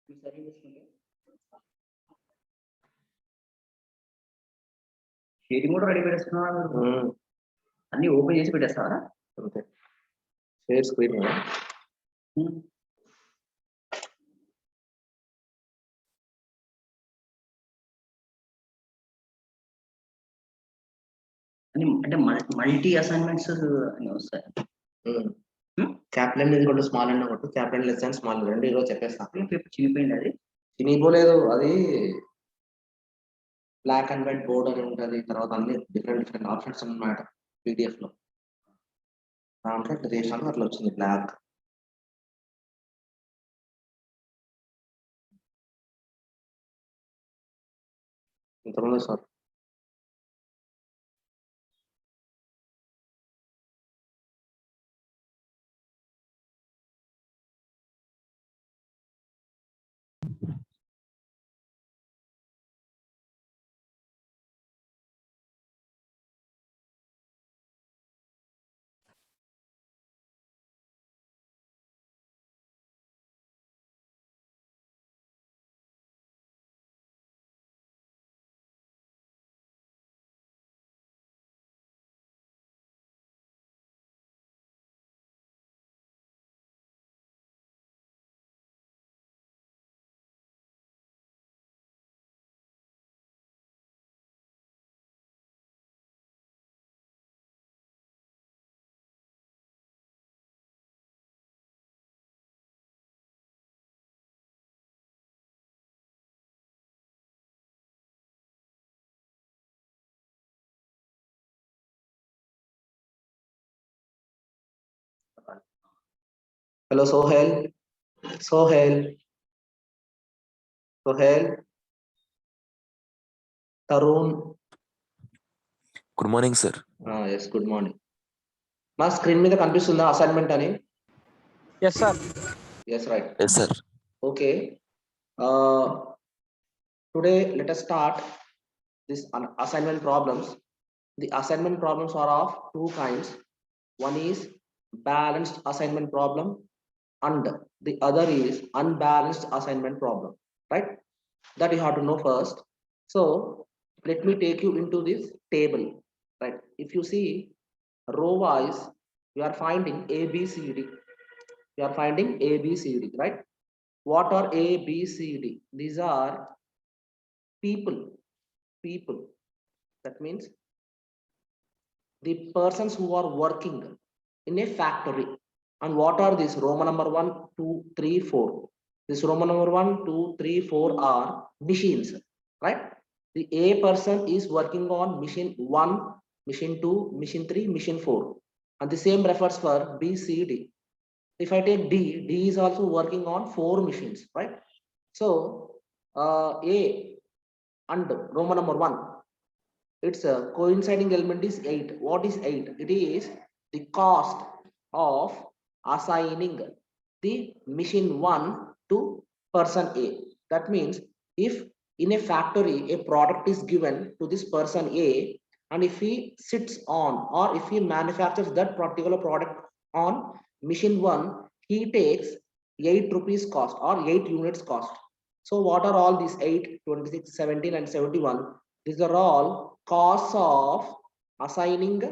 Sharing కూడా ready పెట్టేస్తున్నావా మీరు? అన్ని ఓపెన్ చేసి పెట్టేస్తావా? అంతే. షేర్ స్క్రీన్ అంటే మల్టీ అసైన్మెంట్స్ అని వస్తాయి. క్యాప్టెన్ ఇది కూడా స్మాల్ అండ్ ఒకటి క్యాప్టెన్ లెస్ అండ్ స్మాల్ రెండు ఈరోజు చెప్పేస్తాను. పేపర్ చినిపోయింది. అది చినిపోలేదు, అది బ్లాక్ అండ్ వైట్ బోర్డ్ అని ఉంటుంది. తర్వాత అన్ని డిఫరెంట్ ఆప్షన్స్ అన్నమాట పీడిఎఫ్ లో. దాంట్లో ఇట్లా చేసినాక అట్లా వచ్చింది బ్లాక్. ఇంతకుముందు sir hello Sohail. Tarun. Good morning, sir. Yes, good morning. మా స్క్రీన్ మీద కనిపిస్తుందా అసైన్మెంట్ అని? Yes, sir. Yes, right. Yes, sir. Okay. Today let us start this assignment problems. The assignment problems are of two kinds. One is balanced assignment problem and the other is unbalanced assignment problem, right? That you have to know first. So let me take you into this table, right? If you see row wise, you are finding A, B, C, D. You are finding A, B, C, D, right? What are A, B, C, D? These are people. That means the persons who are working in a factory. And what are these? Roman number 1, 2, 3, 4. This Roman number 1, 2, 3, 4 are machines, right? The A person is working on machine 1, machine 2, machine 3, machine 4. And the same refers for B, C, D. If I take D, D is also working on 4 machines, right? So A and Roman number 1, its coinciding element is 8. What is 8? It is the cost of assigning the machine 1 to person A. That means if in a factory a product is given to this person A, and if he sits on or if he manufactures that particular product on machine 1, he takes 8 rupees cost or 8 units cost. So what are all these 8, 26, 17 and 71? These are all costs of assigning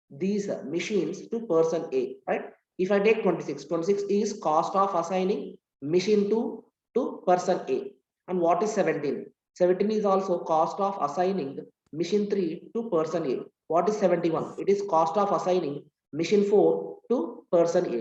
these machines to person A, right? If I take 26 is cost of assigning machine 2 to person A. And what is 17? 17 is also cost of assigning machine 3 to person A. What is 71? It is cost of assigning machine 4 to person A.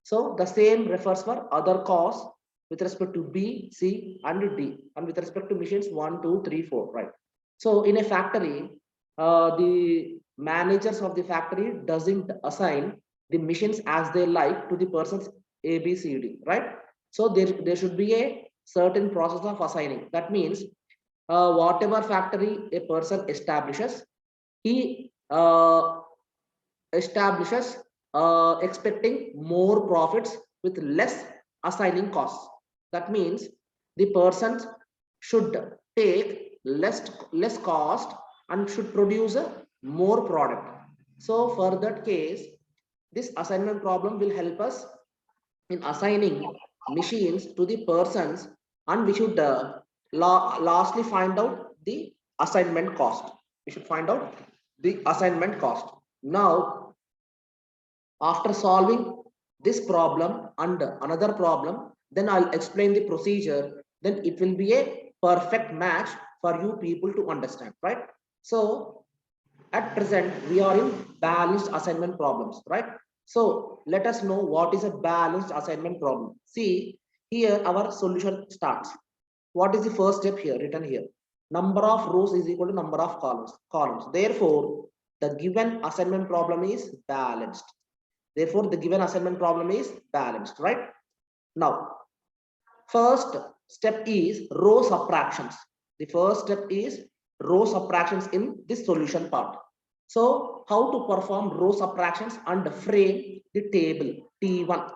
So the same refers for other costs with respect to B, C and D, and with respect to machines 1, 2, 3, 4, right? So in a factory, the managers of the factory doesn't assign the machines as they like to the persons A, B, C, D, right? So there should be a certain process of assigning. That means whatever factory a person establishes, he establishes expecting more profits with less assigning costs. That means the persons should take less cost and should produce a more product. So for that case, this assignment problem will help us in assigning machines to the persons and we should lastly find out the assignment cost. We should find out the assignment cost. Now, after solving this problem and another problem, then I'll explain the procedure. Then it will be a perfect match for you people to understand, right? So at present, we are in balanced assignment problems, right? So let us know what is a balanced assignment problem. See, here our solution starts. What is the first step here written here? Number of rows is equal to number of columns. Therefore, the given assignment problem is balanced. Therefore, the given assignment problem is balanced, right? Now, first step is row subtractions. The first step is row subtractions in this solution part. So, how to perform row subtractions and frame the table T1.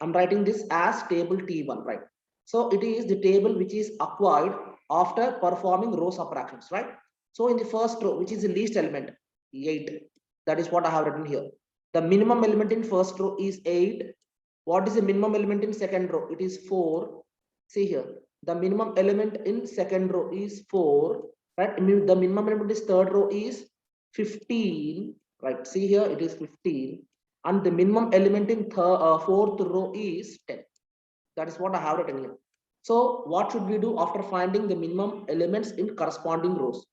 I'm writing this as table T1, right? So it is the table which is acquired after performing row subtractions, right? So in the first row, which is the least element, 8. That is what I have written here. The minimum element in first row is 8. What is the minimum element in second row? It is 4. See here, the minimum element in second row is 4, right? The minimum element is third row is 15, right? See here, it is 15. And the minimum element in fourth row is 10. That is what I have written here. So what should we do after finding the minimum elements in corresponding rows?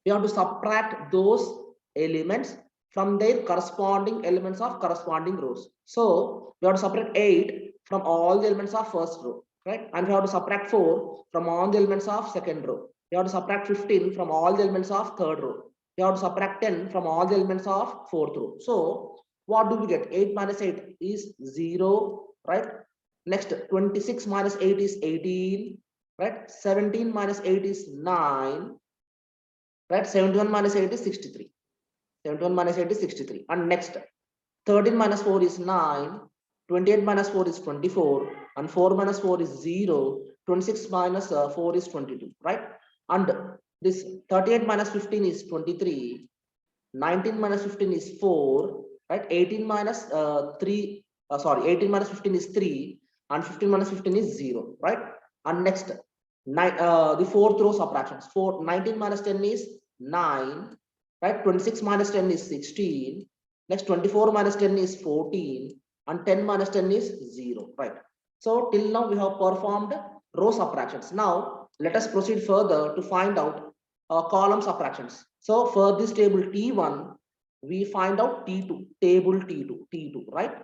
We have to subtract those elements from their corresponding elements of corresponding rows. So we have to separate 8 from all the elements of first row, right? And we have to subtract 4 from all the elements of second row. We have to subtract 15 from all the elements of third row. We have to subtract 10 from all the elements of fourth row. So what do we get? 8 minus 8 is 0, right? Next, 26 minus 8 is 18, right? 17 minus 8 is 9, right? 71 minus 8 is 63. 71 minus 8 is 63. And next, 13 minus 4 is 9, 28 minus 4 is 24, and 4 minus 4 is 0, 26 minus 4 is 22, right? And this 38 minus 15 is 23, 19 minus 15 is 4, right? 18 minus 18 minus 15 is 3, and 15 minus 15 is 0, right? And next, the fourth row subtractions. 19 minus 10 is 9, right? 26 minus 10 is 16. Next, 24 minus 10 is 14, and 10 minus 10 is 0, right? So till now we have performed row subtractions. Now let us proceed further to find out column subtractions. So for this table T1, we find out T2, table T2, right?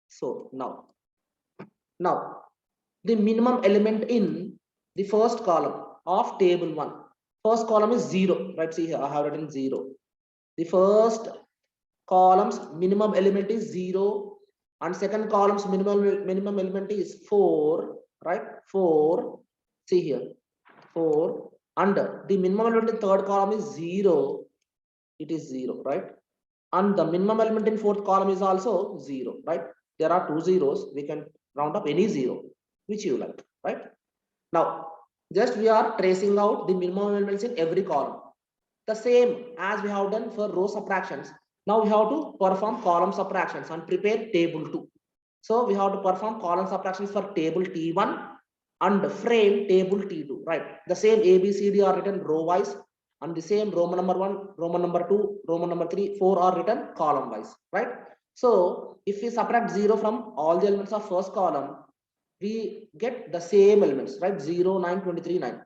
So now the minimum element in the first column of table 1. First column is 0, right? See here, I have written 0. The first column's minimum element is 0, and second column's minimum element is 4, right? 4. See here, 4. And the minimum element in third column is 0. It is 0, right? And the minimum element in fourth column is also 0, right? There are 2 zeros. We can round up any 0 which you like, right? Now just we are tracing out the minimum elements in every column, the same as we have done for row subtractions. Now we have to perform column subtractions and prepare table 2. So we have to perform column subtractions for table T1 and frame table T2, right? The same A, B, C, D are written row wise, and the same Roman number 1, Roman number 2, Roman number 3, 4 are written column wise, right? So if we subtract 0 from all the elements of first column, we get the same elements, right? 0, 9, 23, 9.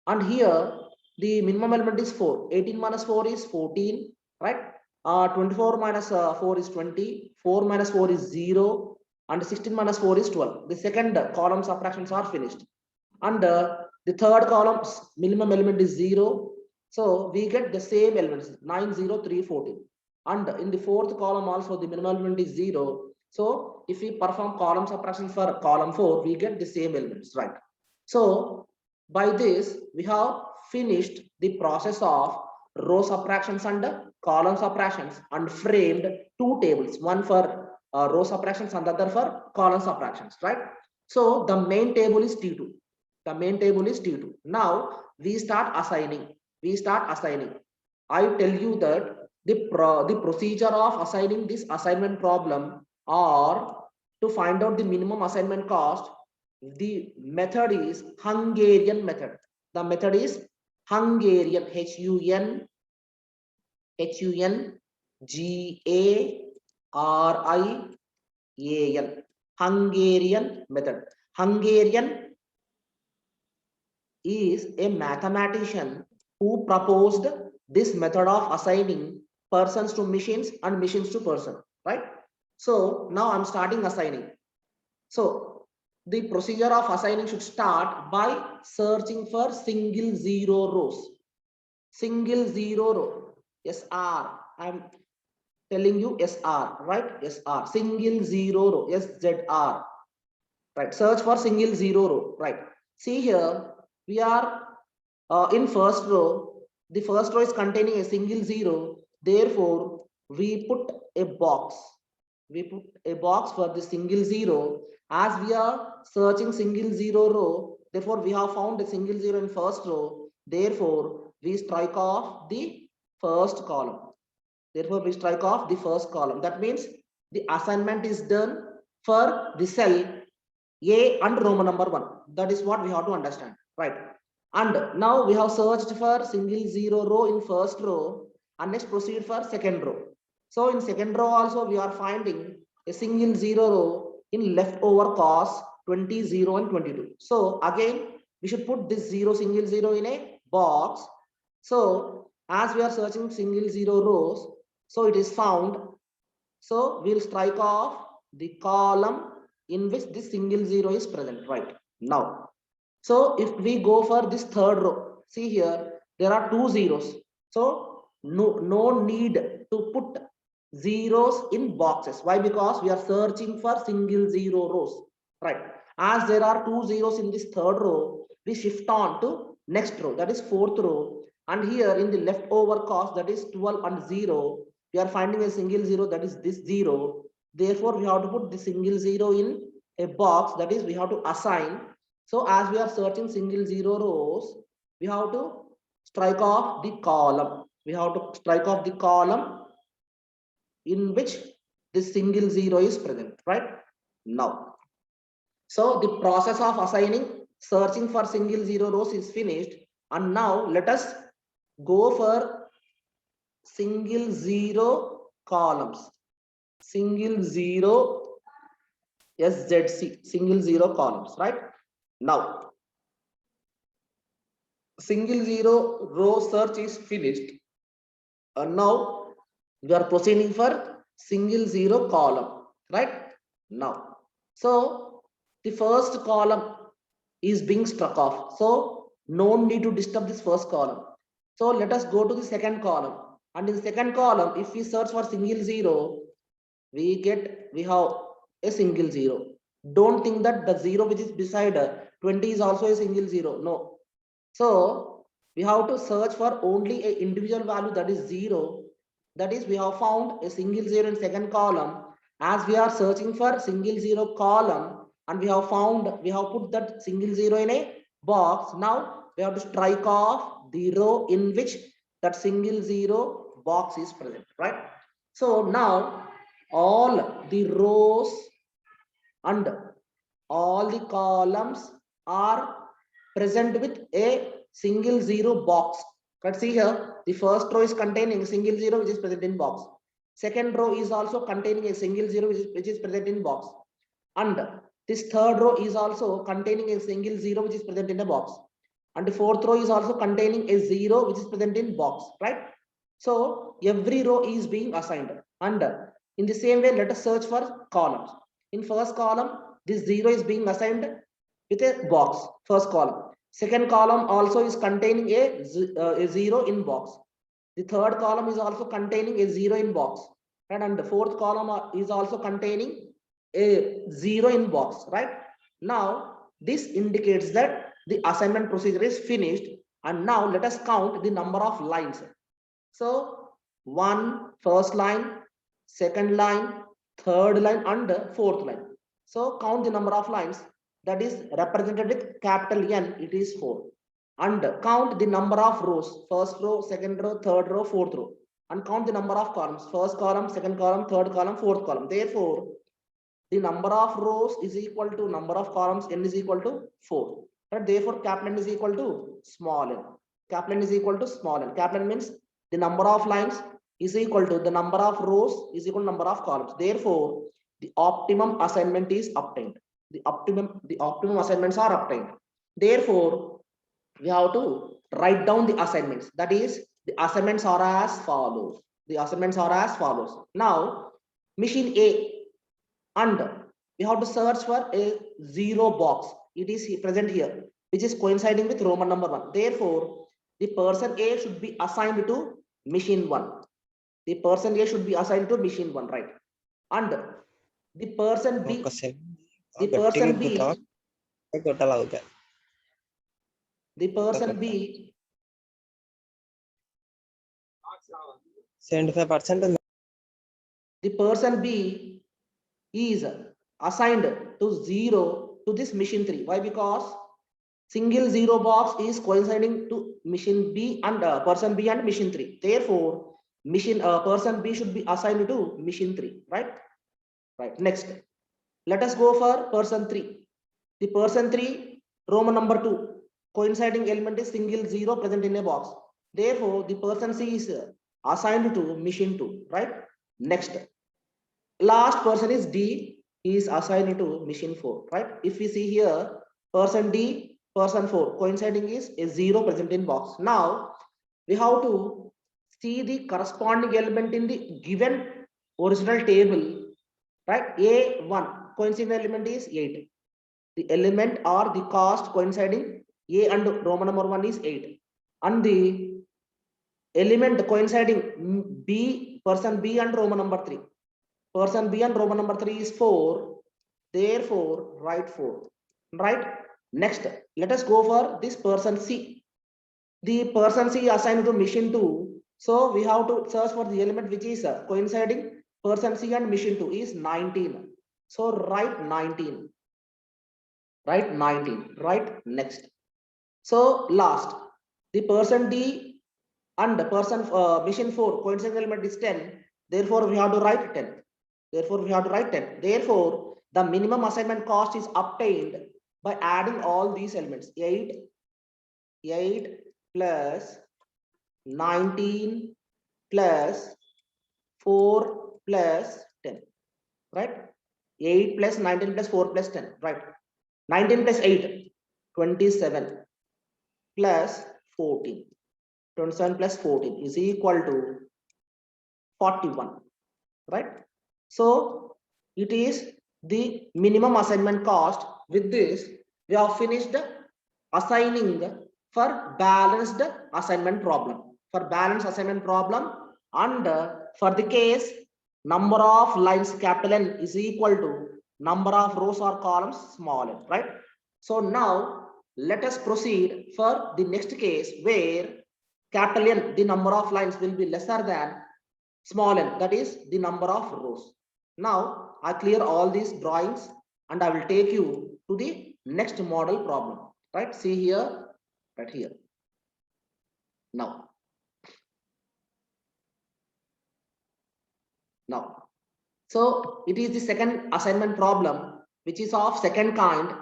And here the minimum element is 4. 18 minus 4 is 14, right? 24 minus 4 is 20. 4 minus 4 is 0. And 16 minus 4 is 12. The second column subtractions are finished. And the third column's minimum element is 0. So we get the same elements, 9, 0, 3, 14. And in the fourth column also the minimum element is 0. So if we perform column subtractions for column 4, we get the same elements, right? So by this, we have finished the process of row subtractions and column subtractions and framed 2 tables, one for row subtractions and the other for column subtractions, right? So the main table is T2. The main table is T2. Now we start assigning. I tell you that the procedure of assigning this assignment problem or to find out the minimum assignment cost, The method is Hungarian method. The method is Hungarian, Hungarian Hungarian method. Hungarian is a mathematician who proposed this method of assigning persons to machines and machines to person, right? So now I'm starting assigning. So the procedure of assigning should start by searching for single zero rows. Single zero row, SR. I'm telling you SR, right? SR, single zero row, SZR, right? Search for single zero row, right? See here, we are in first row. The first row is containing a single zero. Therefore, we put a box. We put a box for the single zero. As we are searching single zero row, therefore we have found a single zero in first row. Therefore, we strike off the first column. Therefore, we strike off the first column. That means the assignment is done for the cell A and Roman number 1. That is what we have to understand, right? And now we have searched for single zero row in first row and next proceed for second row. So in second row also we are finding a single zero row in leftover cos 20, 0 and 22. So again, we should put this single zero in a box. So as we are searching single zero rows, so it is found. So we'll strike off the column in which this single zero is present right now. So if we go for this third row, see here, there are 2 zeros. So no need to put zeros in boxes. Why? Because we are searching for single zero rows, right? As there are 2 zeros in this third row, we shift on to next row, that is fourth row. And here in the leftover cost, that is 12 and 0, we are finding a single zero, that is this 0. Therefore, we have to put the single zero in a box, that is we have to assign. So as we are searching single zero rows, we have to strike off the column. We have to strike off the column in which this single zero is present, right? Now, so the process of assigning, searching for single zero rows is finished. And now let us go for single zero columns. Single zero SZC, single zero columns, right? Now, single zero row search is finished. And now we are proceeding for single zero column, right? Now, so the first column is being struck off. So no need to disturb this first column. So let us go to the second column. And in the second column, if we search for single zero, we have a single zero. Don't think that the zero which is beside 20 is also a single zero. No. So we have to search for only a individual value, that is 0. That is, we have found a single zero in second column. As we are searching for single zero column and we have put that single zero in a box. Now we have to strike off the row in which that single zero box is present, right? So now all the rows and all the columns are present with a single zero box. Let's see here, the first row is containing a single zero which is present in box. Second row is also containing a single zero which is present in box. And this third row is also containing a single zero which is present in a box. And the fourth row is also containing a 0 which is present in box, right? So every row is being assigned. And in the same way, let us search for columns. In first column, this 0 is being assigned with a box, first column. Second column also is containing a 0 in box. The third column is also containing a 0 in box. Right? And the fourth column is also containing a 0 in box, right? Now, this indicates that the assignment procedure is finished. And now let us count the number of lines. So, first line, second line, third line, and fourth line. So, count the number of lines that is represented with capital N, it is 4. And count the number of rows, first row, second row, third row, fourth row. And count the number of columns, first column, second column, third column, fourth column. Therefore, the number of rows is equal to number of columns, n is equal to 4. Right? Therefore, capital N is equal to small n. Capital N is equal to small n. Capital N means the number of lines is equal to the number of rows is equal to number of columns. Therefore, the optimum assignment is obtained. The optimum assignments are obtained. Therefore, we have to write down the assignments. That is, the assignments are as follows. The assignments are as follows. Now, machine A, and we have to search for a 0 box. It is present here, which is coinciding with Roman number 1. Therefore, the person A should be assigned to machine 1. The person A should be assigned to machine 1, right? And the person B, the person B, the person B, 75%. the person B is assigned to 0 to this machine 3. Why? Because single 0 box is coinciding to machine B and person B and machine 3. Therefore, person B should be assigned to machine 3, right? Right. Next, let us go for person 3. The person 3, Roman number 2, coinciding element is single 0 present in a box. Therefore, the person C is assigned to machine 2, right? Next, last person is D, he is assigned to machine 4, right? If we see here, person D, person 4, coinciding is a 0 present in box. Now, we have to see the corresponding element in the given original table, right? A1, coinciding element is 8. The element or the cost coinciding A and Roman number 1 is 8. And the element coinciding B, person B and Roman number 3. Person B and Roman number 3 is 4. Therefore, write 4. Right? Next, let us go for this person C. The person C assigned to machine 2. So we have to search for the element which is coinciding person C and machine 2 is 19. So write 19. Write 19. Write next. So last, the person D and the person machine 4 coinciding element is 10. Therefore, we have to write 10. Therefore, we have to write 10. Therefore, the minimum assignment cost is obtained by adding all these elements. 8 plus 19 plus 4 plus 10. Right? 8 plus 19 plus 4 plus 10. Right? 19 plus 8, 27 plus 14. 27 plus 14 is equal to 41. Right? So it is the minimum assignment cost. With this, we have finished assigning for balanced assignment problem. For balanced assignment problem, and for the case number of lines capital N is equal to number of rows or columns small n, right? So now let us proceed for the next case where capital N, the number of lines will be lesser than small n, that is the number of rows. Now I clear all these drawings and I will take you to the next model problem. Right? See here, right here. Now, so it is the second assignment problem, which is of second kind.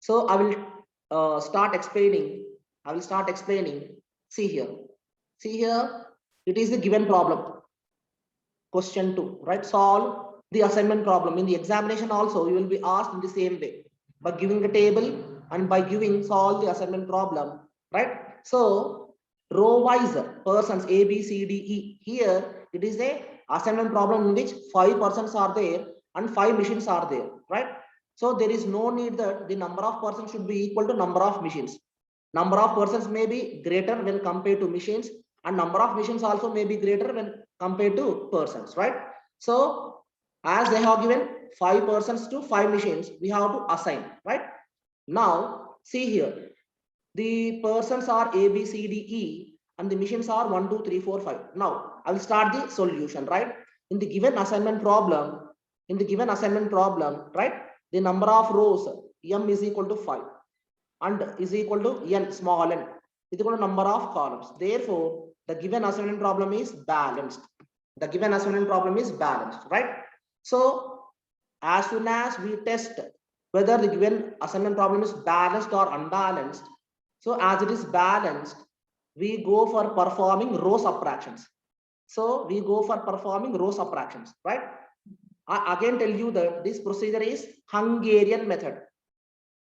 So I will start explaining. See here. It is the given problem. Question 2, right? Solve the assignment problem. In the examination also, you will be asked in the same way by giving a table and by giving solve the assignment problem, right? So row wise persons A, B, C, D, E. Here it is a assignment problem in which 5 persons are there and 5 machines are there, right? So there is no need that the number of persons should be equal to number of machines. Number of persons may be greater when compared to machines, and number of machines also may be greater when compared to persons, right? So as they have given 5 persons to 5 machines, we have to assign, right? Now see here, the persons are A, B, C, D, E, and the machines are 1, 2, 3, 4, 5. Now I will start the solution, right? In the given assignment problem, right, the number of rows m is equal to 5 and is equal to n small n is equal to number of columns. Therefore, the given assignment problem is balanced. Right? So As soon as we test whether the given assignment problem is balanced or unbalanced, so as it is balanced, we go for performing row subtractions. So we go for performing row subtractions, right? I again tell you that this procedure is Hungarian method.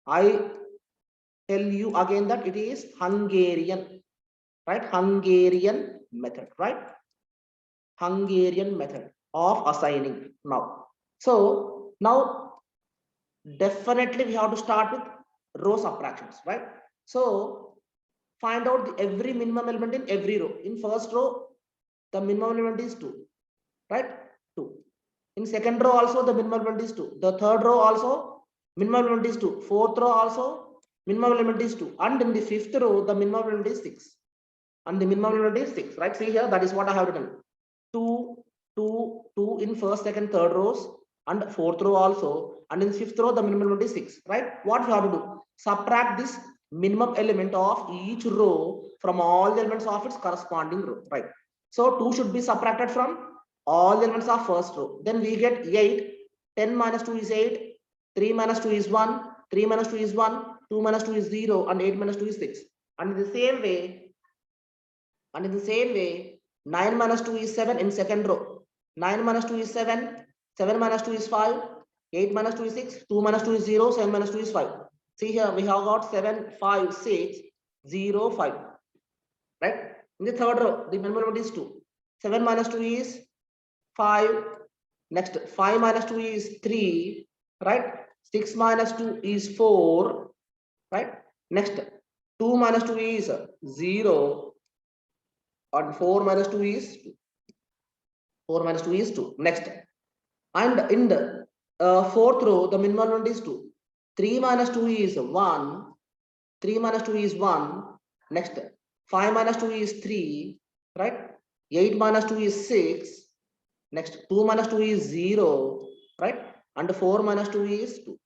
I tell you again that it is Hungarian, right? Hungarian method, right? Hungarian method of assigning now. So now definitely we have to start with row subtractions, right? So find out every minimum element in every row. In first row, the minimum element is 2, right? 2. In second row also the minimum element is 2. The third row also minimum element is 2. Fourth row also minimum element is 2. And in the fifth row, the minimum element is 6. And the minimum element is 6, right? See here, that is what I have written. 2, 2, 2 in first, second, third rows, and fourth row also. And in fifth row, the minimum element is 6, right? What we have to do? Subtract this minimum element of each row from all the elements of its corresponding row, right? So 2 should be subtracted from all the elements of first row. Then we get 8. 10 minus 2 is 8. 3 minus 2 is 1. 3 minus 2 is 1. 2 minus 2 is 0. And 8 minus 2 is 6. And in the same way, 9 minus 2 is 7 in second row. 9 minus 2 is 7. 7 minus 2 is 5. 8 minus 2 is 6. 2 minus 2 is 0. 7 minus 2 is 5. See here, we have got 7, 5, 6, 0, 5. Right? In the third row, the minimum element is 2. 7 minus 2 is 5. Next, 5 minus 2 is 3. Right? 6 minus 2 is 4. Right? Next, 2 minus 2 is 0. And 4 minus 2 is 2. 4 minus 2 is 2. Next, and in the fourth row, the minimum element is 2. 3 minus 2 is 1. 3 minus 2 is 1. Next, 5 minus 2 is 3. Right? 8 minus 2 is 6. Next, 2 minus 2 is 0. Right? And 4 minus 2 is 2.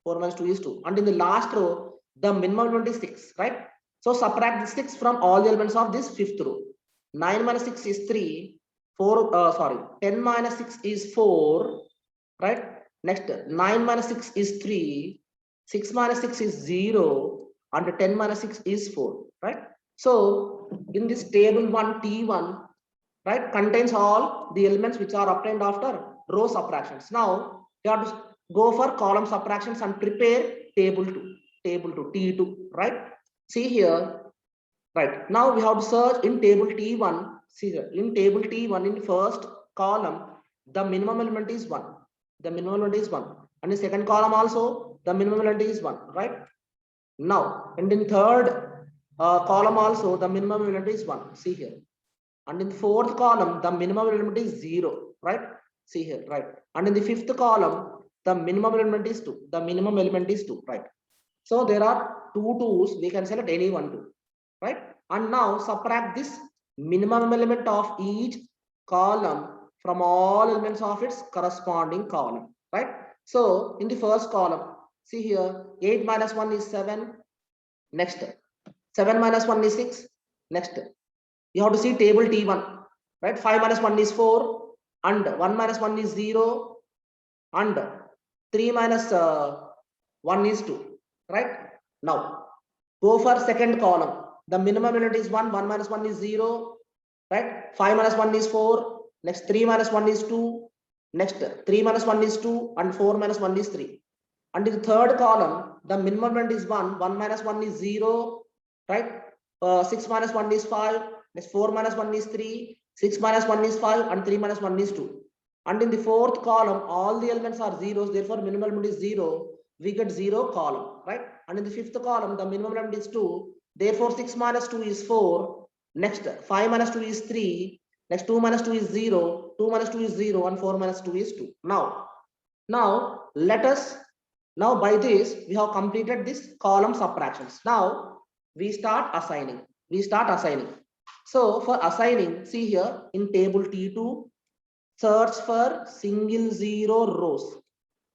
4 minus 2 is 2. And in the last row, the minimum element is 6. Right? So subtract the 6 from all the elements of this fifth row. 9 minus 6 is 3. 10 minus 6 is 4. Right? Next, 9 minus 6 is 3. 6 minus 6 is 0. And 10 minus 6 is 4. Right? So in this table 1 T1, right, contains all the elements which are obtained after row subtractions. Now you have to go for column subtractions and prepare table 2. Table 2 T2. Right? See here. Right, now we have to search in table T1. See here, in table T1, in first column, the minimum element is 1. The minimum element is 1. And in second column also, the minimum element is 1. Right? Now, and in third column also, the minimum element is 1. See here. And in the fourth column, the minimum element is 0. Right? See here. Right. And in the fifth column, the minimum element is 2. The minimum element is 2. Right? So there are 2 2's. We can select any one 2. Right? And now subtract this minimum element of each column from all elements of its corresponding column. Right? So in the first column, see here, 8 minus 1 is 7. Next, 7 minus 1 is 6. Next, you have to see table T1. Right? 5 minus 1 is 4. And 1 minus 1 is 0. And 3 minus 1 is 2. Right? Now, go for second column. The minimum element is 1. 1 minus 1 is 0. Right? 5 minus 1 is 4. Next, 3 minus 1 is 2. Next, 3 minus 1 is 2. And 4 minus 1 is 3. And in the third column, the minimum element is 1. 1 minus 1 is 0. Right? 6 minus 1 is 5. Next, 4 minus 1 is 3. 6 minus 1 is 5. And 3 minus 1 is 2. And in the fourth column, all the elements are zeros. Therefore, minimum element is 0. We get 0 column. Right? And in the fifth column, the minimum element is 2. Therefore, 6 minus 2 is 4. Next, 5 minus 2 is 3. Next, 2 minus 2 is 0. 2 minus 2 is 0. And 4 minus 2 is 2. Now let us, now by this, we have completed this column subtractions. Now, we start assigning. So, for assigning, see here, in table T2, search for single 0 rows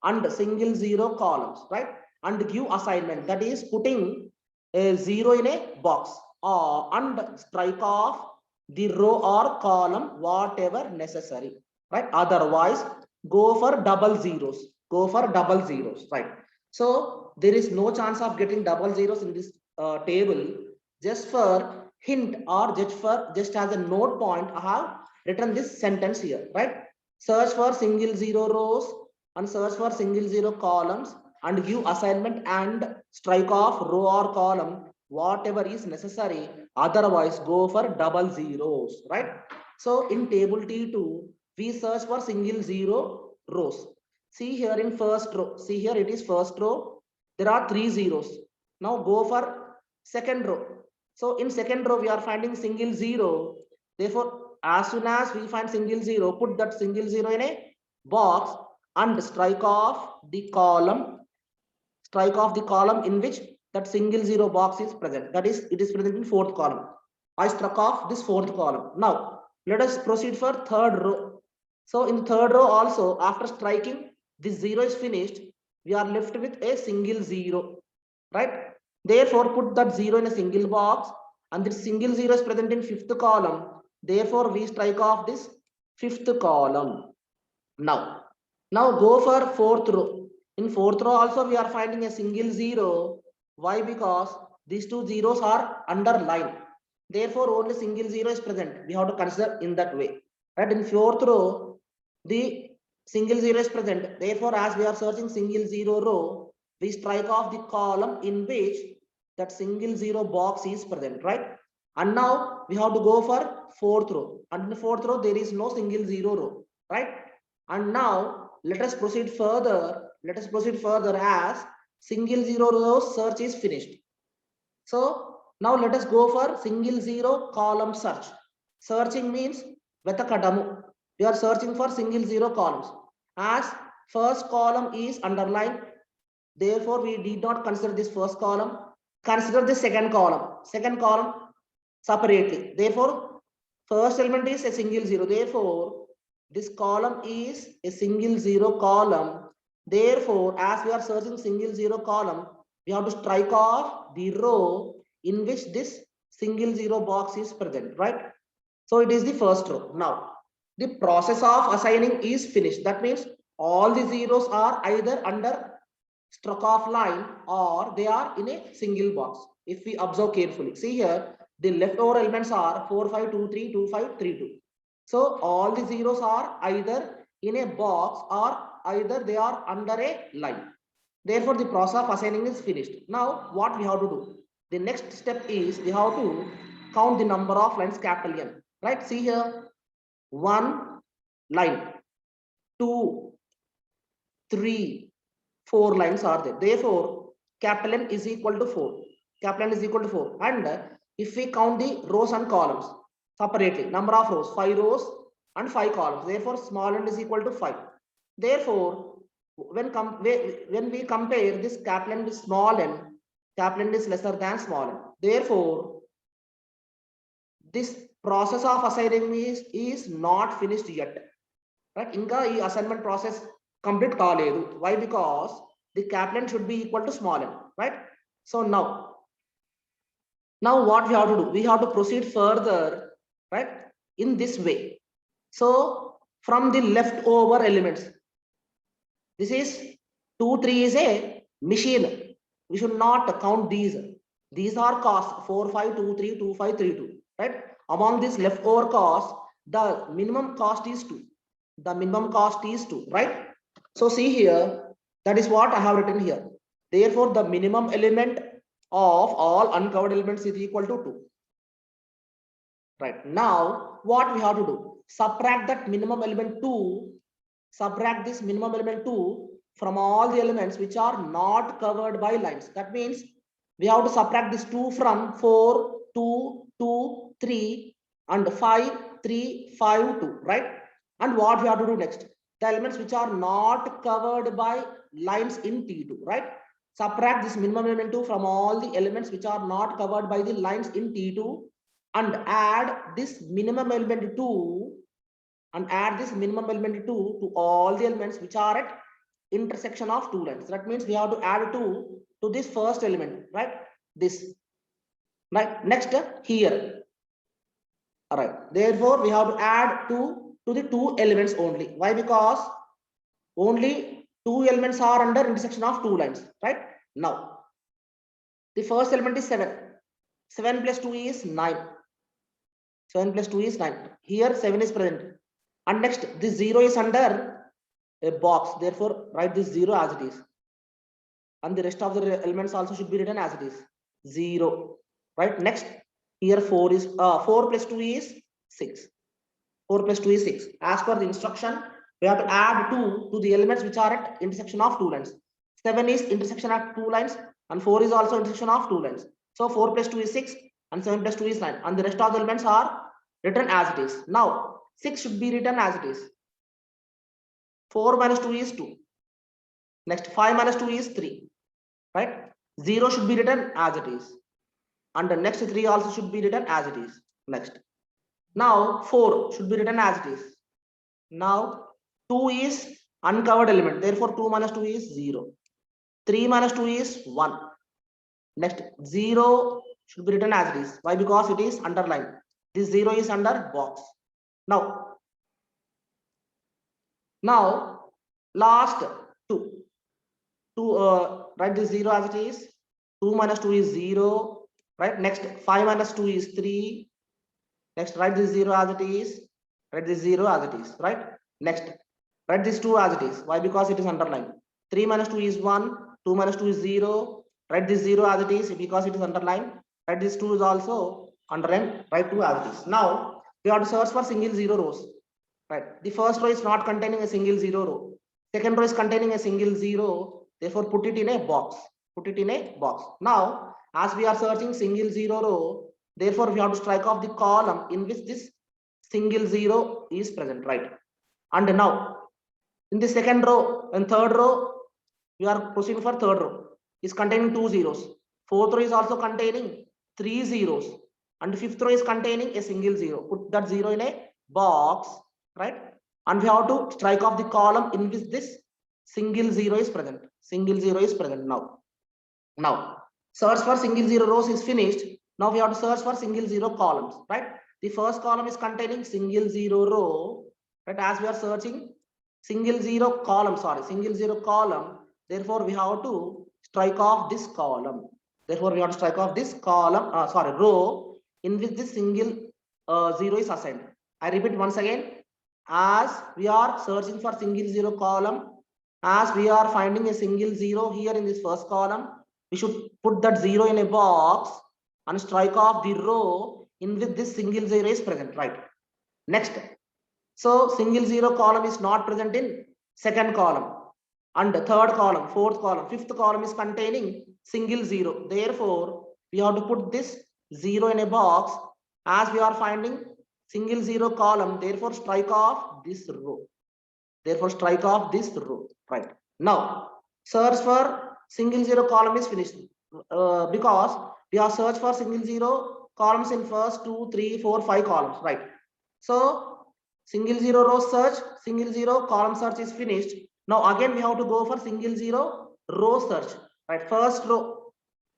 and single 0 columns. Right? And give assignment. That is putting a 0 in a box and strike off the row or column whatever necessary. Right? Otherwise, go for double zeros. go for double zeros, right? So there is no chance of getting double zeros in this table. Just for hint or just as a note point, I have written this sentence here, right? Search for single zero rows and search for single zero columns and give assignment and strike off row or column, whatever is necessary. Otherwise, go for double zeros, right? So in table T2, we search for single zero rows. See here in first row, see here it is first row. There are 3 zeros. Now go for second row. So in second row, we are finding single zero. Therefore, as soon as we find single zero, put that single zero in a box and strike off the column in which that single zero box is present. That is, it is present in fourth column. I struck off this fourth column. Now, let us proceed for third row. So in third row also, after striking, this zero is finished. We are left with a single zero, right? Therefore, put that zero in a single box and this single zero is present in fifth column. Therefore, we strike off this fifth column. Now go for fourth row. In fourth row also we are finding a single zero. Why? Because these two zeros are underlined. Therefore, only single zero is present. We have to consider in that way. Right? In fourth row, the single zero is present. Therefore, as we are searching single zero row, we strike off the column in which that single zero box is present. Right? And now we have to go for fourth row. And in the fourth row, there is no single zero row. Right? And now let us proceed further. Let us proceed further as single zero row search is finished. So now let us go for single zero column search. Searching means vetakadamu. We are searching for single zero columns. As first column is underlined, therefore we did not consider this first column. Consider the second column. Second column separately. Therefore, first element is a single zero. Therefore, this column is a single zero column. Therefore, as we are searching single zero column, we have to strike off the row in which this single zero box is present, right? So it is the first row. Now, the process of assigning is finished. That means all the zeros are either under struck off line or they are in a single box. If we observe carefully, see here, the leftover elements are 4, 5, 2, 3, 2, 5, 3, 2. So all the zeros are either in a box or either they are under a line. Therefore, the process of assigning is finished. Now, what we have to do? The next step is we have to count the number of lines capital N. Right? See here, 1 line, 2, 3, 4 lines are there. Therefore, capital N is equal to 4. Capital N is equal to 4. And if we count the rows and columns separately, number of rows, 5 rows and 5 columns. Therefore, small n is equal to 5. Therefore, when we compare this capital N with small n, capital N is lesser than small n. Therefore, this process of assigning is not finished yet. Right? Inka ee assignment process complete kaaledu. Why? Because the capital N should be equal to small n. Right? So now what we have to do? We have to proceed further, right? In this way. So from the leftover elements, this is 2, 3 is a machine. We should not count these. These are costs 4, 5, 2, 3, 2, 5, 3, 2. Right? Among these leftover costs, the minimum cost is 2. The minimum cost is 2. Right? So see here, that is what I have written here. Therefore, the minimum element of all uncovered elements is equal to 2. Right. Now, what we have to do? Subtract that minimum element 2. Subtract this minimum element 2 from all the elements which are not covered by lines. That means we have to subtract this 2 from 4, 2, 2, 3 and 5, 3, 5, 2. Right. And what we have to do next? The elements which are not covered by lines in T2. Right. Subtract this minimum element 2 from all the elements which are not covered by the lines in T2 and add this minimum element 2 to all the elements which are at intersection of two lines. That means we have to add 2 to this first element, right? This. Right. Next here. All right. Therefore, we have to add 2 to the 2 elements only. Why? Because only two elements are under intersection of two lines, right? Now, the first element is 7. 7 plus 2 is 9. 7 plus 2 is 9. Here 7 is present. And next, this 0 is under a box. Therefore, write this 0 as it is. And the rest of the elements also should be written as it is. 0. Right? Next, here 4 is 4 plus 2 is 6. 4 plus 2 is 6. As per the instruction, we have to add 2 to the elements which are at intersection of two lines. 7 is intersection at two lines, and 4 is also intersection of two lines. So 4 plus 2 is 6, and 7 plus 2 is 9. And the rest of the elements are written as it is. Now, 6 should be written as it is. 4 minus 2 is 2. Next, 5 minus 2 is 3. Right? 0 should be written as it is. And the next 3 also should be written as it is. Next. Now 4 should be written as it is. Now 2 is uncovered element. Therefore 2 minus 2 is 0. 3 minus 2 is 1. Next 0 should be written as it is. Why? Because it is underlined. This 0 is under box. Now last 2. Write this 0 as it is. 2 minus 2 is 0. Right? Next 5 minus 2 is 3. Next, write this 0 as it is. Write this 0 as it is. Right? Next, write this 2 as it is. Why? Because it is underlined. 3 minus 2 is 1. 2 minus 2 is 0. Write this 0 as it is because it is underlined. Write this 2 is also underlined. Write 2 as it is. Now, we have to search for single 0 rows. Right? The first row is not containing a single 0 row. Second row is containing a single 0. Therefore, put it in a box. Put it in a box. Now, as we are searching single 0 row, therefore, we have to strike off the column in which this single 0 is present, right? And now, in the second row and third row, we are proceeding for third row. Is containing 2 zeros. Fourth row is also containing 3 zeros. And fifth row is containing a single 0. Put that 0 in a box, right? And we have to strike off the column in which this single 0 is present. Single 0 is present now. Now, search for single 0 rows is finished. Now we have to search for single 0 columns, right? The first column is containing single 0 row, right? As we are searching single 0 column, single 0 column. Therefore, we have to strike off this column. Therefore, we have to strike off this column, row in which this single 0 is assigned. I repeat once again, as we are searching for single 0 column, as we are finding a single 0 here in this first column, we should put that 0 in a box and strike off the row in which this single 0 is present, right? Next, so single 0 column is not present in second column, and third column, fourth column, fifth column is containing single 0. Therefore, we have to put this 0 in a box as we are finding single 0 column. Therefore, strike off this row. Therefore, strike off this row, right? Now, search for single 0 column is finished because we have searched for single 0 columns in first 2, 3, 4, 5 columns, right? So single 0 row search, single 0 column search is finished. Now again we have to go for single 0 row search, right? First row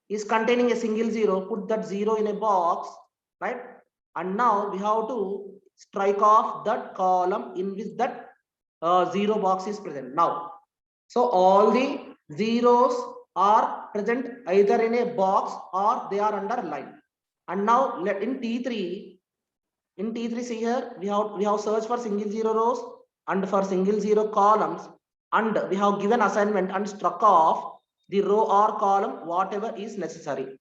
is containing a single 0. Put that 0 in a box, right? And now we have to strike off that column in which that 0 box is present. Now, so all the zeros are present either in a box or they are underlined. And now let in T3 see here we have searched for single 0 rows and for single 0 columns, and we have given assignment and struck off the row or column whatever is necessary.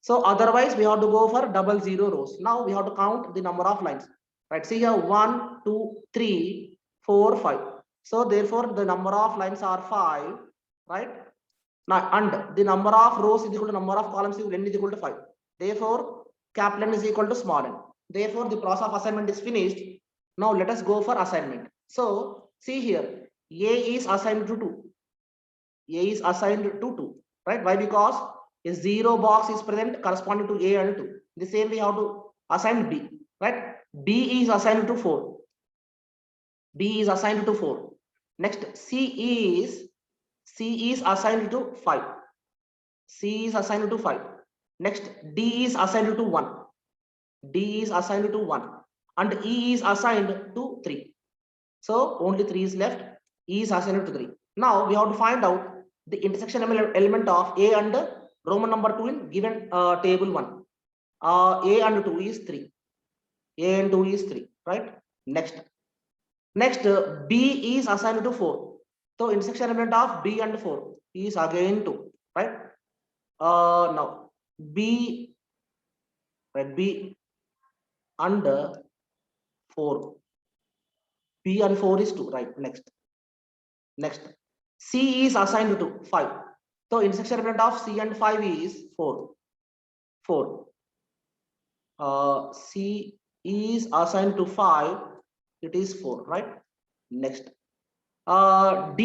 So otherwise we have to go for double 0 rows. Now we have to count the number of lines, right? See here 1, 2, 3, 4, 5. So therefore the number of lines are 5, right? Now, and the number of rows is equal to number of columns is n is equal to 5. Therefore, capital N is equal to small n. Therefore, the process of assignment is finished. Now let us go for assignment. So see here, A is assigned to 2. A is assigned to 2, right? Why? Because a 0 box is present corresponding to A and 2. The same we have to assign B, right? B is assigned to 4. B is assigned to 4. Next, C is assigned to 5. C is assigned to 5. Next, D is assigned to 1. D is assigned to 1. And E is assigned to 3. So only 3 is left. E is assigned to 3. Now we have to find out the intersection element of A and Roman number 2 in given table 1. A and 2 is 3. A and 2 is 3, right? Next, B is assigned to 4. So intersection element of B and 4 is again 2, right? Now B, right? B and 4. B and 4 is 2, right? Next, C is assigned to 5. So intersection element of C and 5 is 4. C is assigned to 5. It is 4, right? Next, D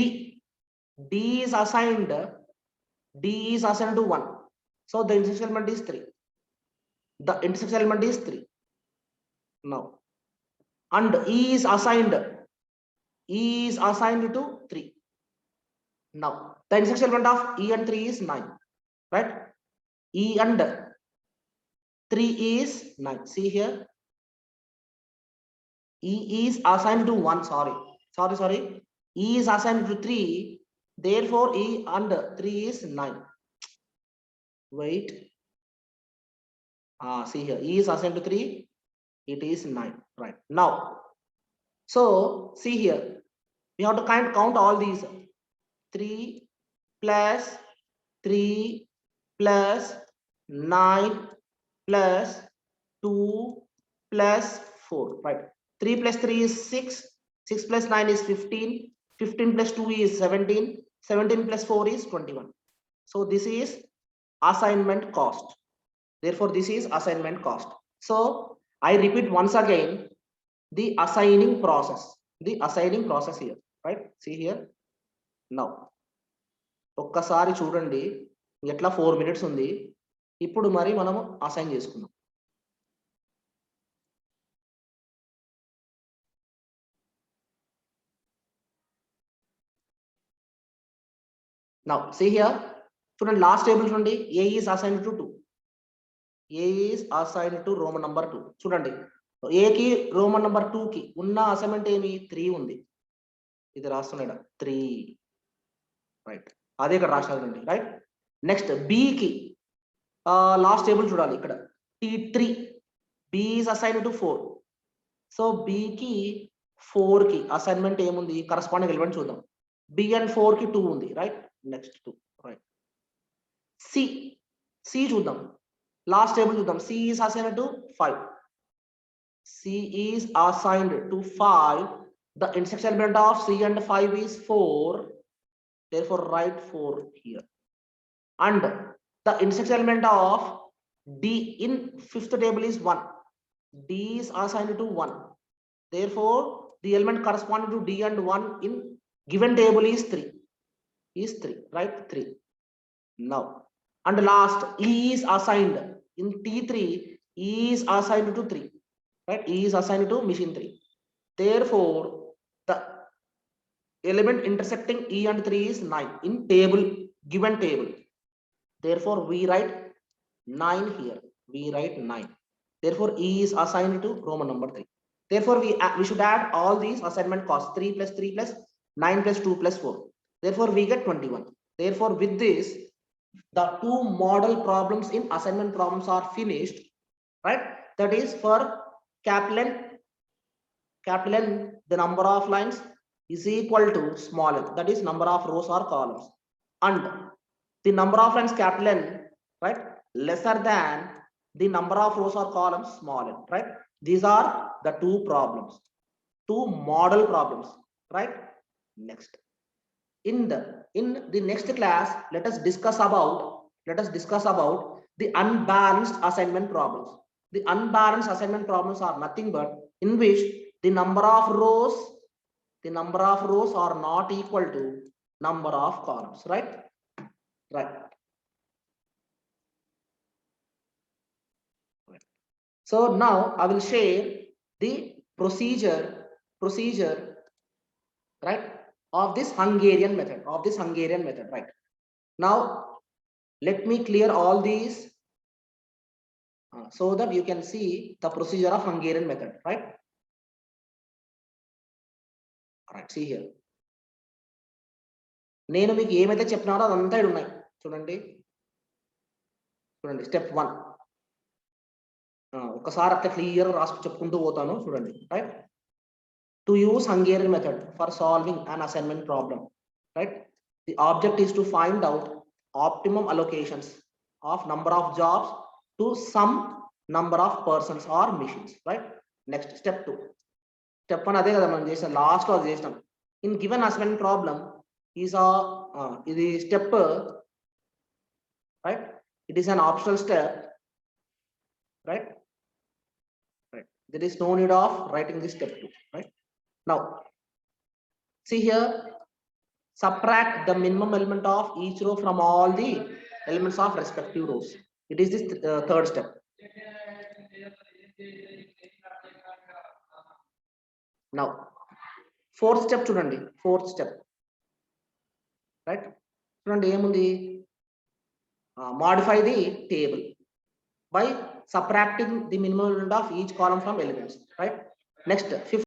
is assigned to 1. So the intersection element is 3. The intersection element is 3. Now, and E is assigned to 3. Now, the intersection element of E and 3 is 9, right? E and 3 is 9. See here, E is assigned to 1. Sorry. E is assigned to 3. Therefore, E and 3 is 9. Wait. See here, E is assigned to 3. It is 9. Right. Now, so see here, we have to count all these. 3 plus 3 plus 9 plus 2 plus 4. Right. 3 plus 3 is 6. 6 plus 9 is 15. 15 plus 2 is 17. 17 plus 4 is 21. So this is assignment cost. Therefore, this is assignment cost. So I repeat once again the assigning process. The assigning process here, right? See here. Now, ఒక్కసారి చూడండి, ఎట్లా 4 minutes ఉంది. ఇప్పుడు మరి మనము assign చేసుకుందాం. Now, see here. చూడండి, last table చూడండి. A is assigned to 2. A is assigned to Roman number 2. చూడండి, A కి రోమన్ నంబర్ 2 కి ఉన్న అసైన్మెంట్ ఏమి 3 ఉంది. ఇది రాస్తున్నాడు 3, రైట్? అదే ఇక్కడ రాసినాడండి, రైట్? నెక్స్ట్ B కి లాస్ట్ టేబుల్ చూడాలి ఇక్కడ T3. B is assigned to 4. So B కి 4 కి అసైన్మెంట్ ఏముంది, కరస్పాండింగ్ ఎలిమెంట్ చూద్దాం. B and 4 కి 2 ఉంది, రైట్? Next 2, right? C చూద్దాం, లాస్ట్ టేబుల్ చూద్దాం. C is assigned to 5. C is assigned to 5. The intersection element of C and 5 is 4. Therefore, write 4 here. And the intersection element of D in 5th table is 1. D is assigned to 1. Therefore, the element corresponding to D and 1 in given table is 3. Right? 3. Now, and last, E is assigned in T3. E is assigned to 3. Right? E is assigned to machine 3. Therefore, the element intersecting E and 3 is 9 in table, given table. Therefore, we write 9 here. We write 9. Therefore, E is assigned to Roman number 3. Therefore, we should add all these assignment costs. 3 plus 3 plus 9 plus 2 plus 4. Therefore, we get 21. Therefore, with this, the 2 model problems in assignment problems are finished. Right? That is for capital N, the number of lines is equal to small n, that is number of rows or columns, and the number of lines capital N, right, lesser than the number of rows or columns small n, right? These are the 2 problems, 2 model problems, right? Next, in the next class, let us discuss about the unbalanced assignment problems. The unbalanced assignment problems are nothing but in which the number of rows are not equal to number of columns, right? So now I will share the procedure, right, of this Hungarian method, right? Now let me clear all these so that you can see the procedure of Hungarian method, right? All right, see here. నేను మీకు ఏమైతే చెప్పినారో అదంతా ఇక్కడ ఉన్నాయి. చూడండి step 1 ఒకసారి అట్లా clear రాసి చెప్పుకుంటూ పోతాను చూడండి. Right, to use Hungarian method for solving an assignment problem. Right, the object is to find out optimum allocations of number of jobs to some number of persons or machines. Right, next step 2. Step 1 అదే కదా మనం చేసాం, last లో అది చేసినాం. In given assignment problem is ఇది step, right, it is an optional step. Right, there is no need of writing this step 2. Right, now see here, subtract the minimum element of each row from all the elements of respective rows. It is this third step. Now fourth step చూడండి, fourth step. Right, చూడండి ఏముంది, modify the table by subtracting the minimum element of each column from elements. Right, next fifth